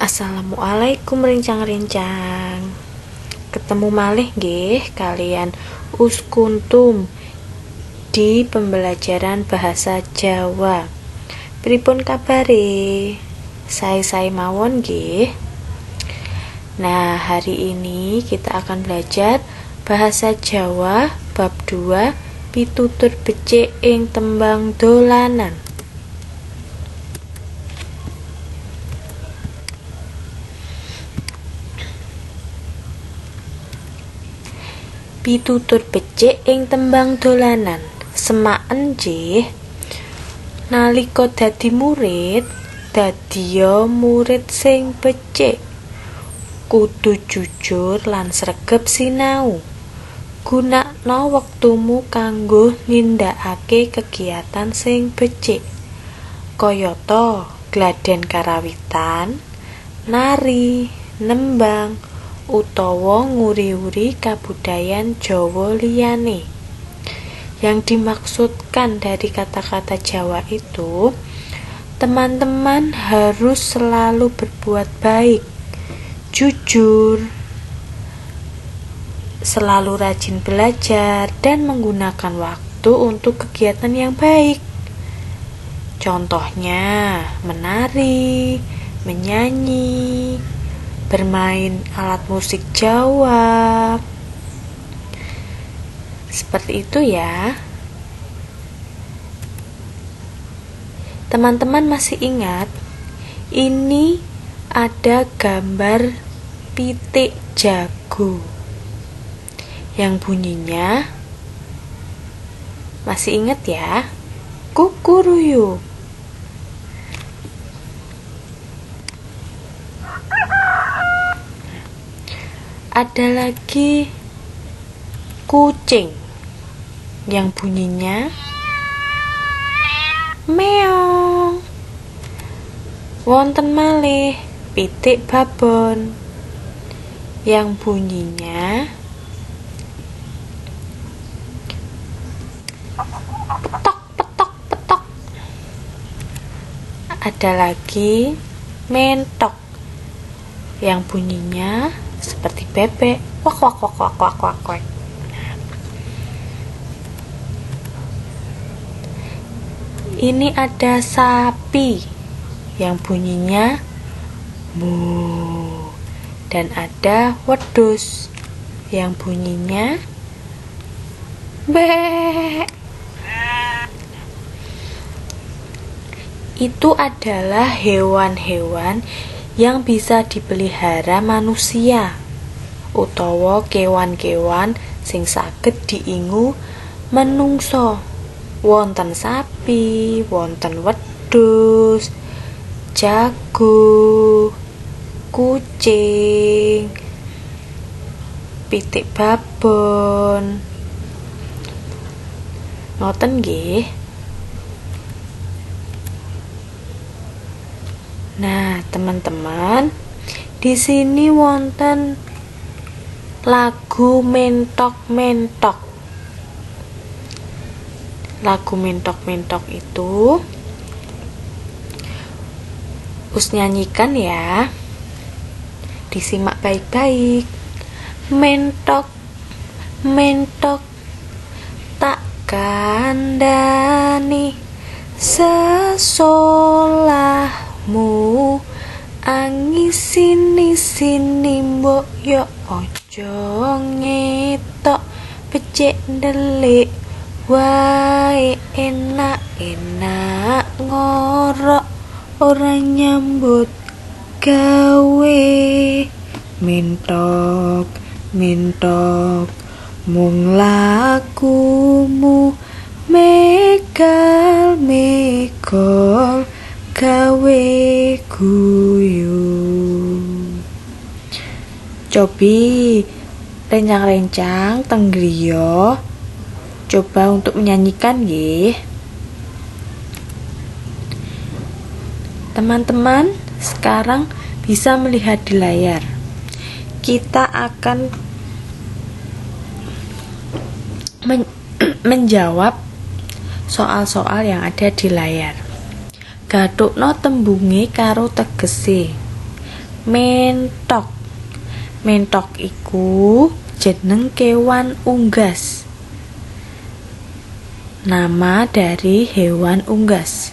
Assalamualaikum rencang-rencang. Ketemu malih nggih kalian Uskuntum di pembelajaran bahasa Jawa. Pripun kabare? Saya mawon nggih. Nah, hari ini kita akan belajar bahasa Jawa bab 2 pitutur becik ing tembang dolanan. Pitutur becik ing tembang dolanan. Semaken nggih. Nalika dadi murid, dadiya murid sing becik. Kudu jujur lan sregep sinau. Gunakno wektumu kanggo nindakake kegiatan sing becik. Kayata gladhen karawitan, nari, nembang, utawa nguri-uri kabudayan Jawa liyane. Yang dimaksudkan dari kata-kata Jawa itu, teman-teman harus selalu berbuat baik, jujur, selalu rajin belajar, dan menggunakan waktu untuk kegiatan yang baik. Contohnya, menari, menyanyi, bermain alat musik Jawa. Seperti itu ya. Teman-teman masih ingat? Ini ada gambar pitik jago yang bunyinya, masih ingat ya? Kukuruyu. Ada lagi kucing yang bunyinya meong. Wonten malih pitik babon yang bunyinya petok petok petok. Ada lagi mentok yang bunyinya seperti bebek, wak wak wak wak wak wak wak. Ini ada sapi yang bunyinya mu, dan ada wedhus yang bunyinya be. Itu adalah hewan-hewan yang bisa dipelihara manusia utawa kewan-kewan sing saged diingu menungso. Wonten sapi, wonten wedhus, jago, kucing, pitik babon. Ngoten nggih. Nah, teman-teman, di sini wonten lagu mentok-mentok. Lagu mentok-mentok itu Us nyanyikan ya. Disimak baik-baik. Mentok, mentok, tak kandani sesolahmu, angin sini mbok yo ojo ngetok, becik ndelik wae, enak-enak ngorok, ora nyambut gawe. Mentok, mentok, mung lakumu megal megol gawe guyu. Cobi rencang-rencang teng griya, coba untuk menyanyikan nggih. Teman-teman sekarang bisa melihat di layar. Kita akan menjawab soal-soal yang ada di layar. Gathukno tembunge karo tegese. Mentok. Mentok iku jeneng kewan unggas. Nama dari hewan unggas.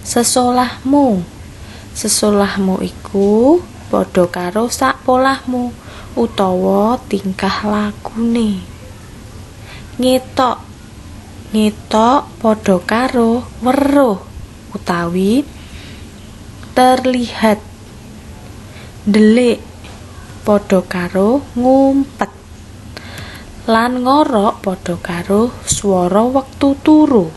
Sesolahmu. Sesolahmu iku padha karo sak polahmu utawa tingkah lakune. Ngetok. Ngetok padha karo weruh utawi terlihat. Delik padha karo ngumpet. Lan ngorok padha karo swara wektu turu.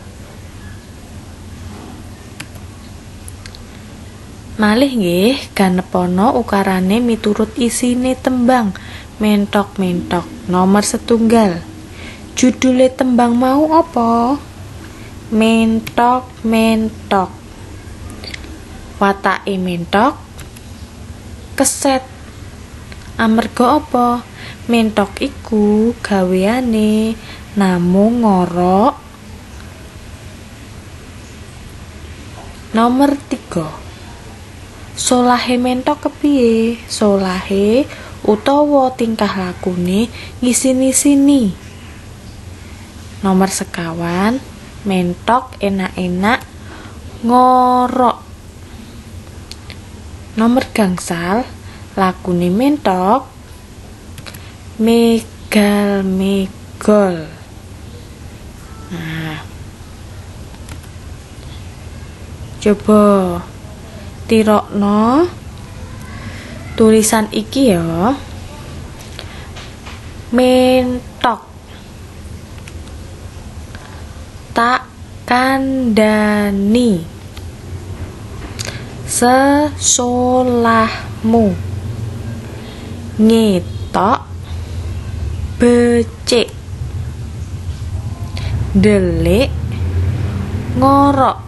Malih nggih ganepana ukarane miturut isine tembang mentok-mentok nomor 1. Judule tembang mau apa? Mentok-mentok. Watake mentok keset. Amarga apa? Mentok iku gaweane namung ngorok. Nomor 3. Solahe mentok kepiye? Solahe utawa tingkah lakune ngisi-sini. Nomor 5. Mentok enak-enak ngorok. Nomor gangsal lakune mentok megal-megol. Nah, coba tirokno tulisan iki ya. Mentok. Tak kandani. Sesolahmu. Ngetok becik. Delik ngorok.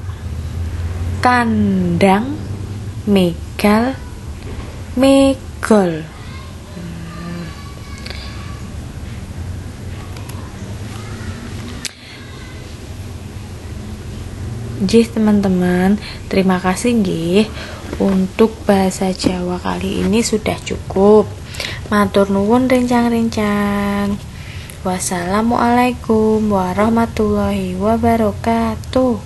Kandang megal megol. Nggih teman-teman, terima kasih nggih. Untuk bahasa Jawa kali ini sudah cukup. Matur nuwun rencang-rencang. Wassalamualaikum warahmatullahi wabarakatuh.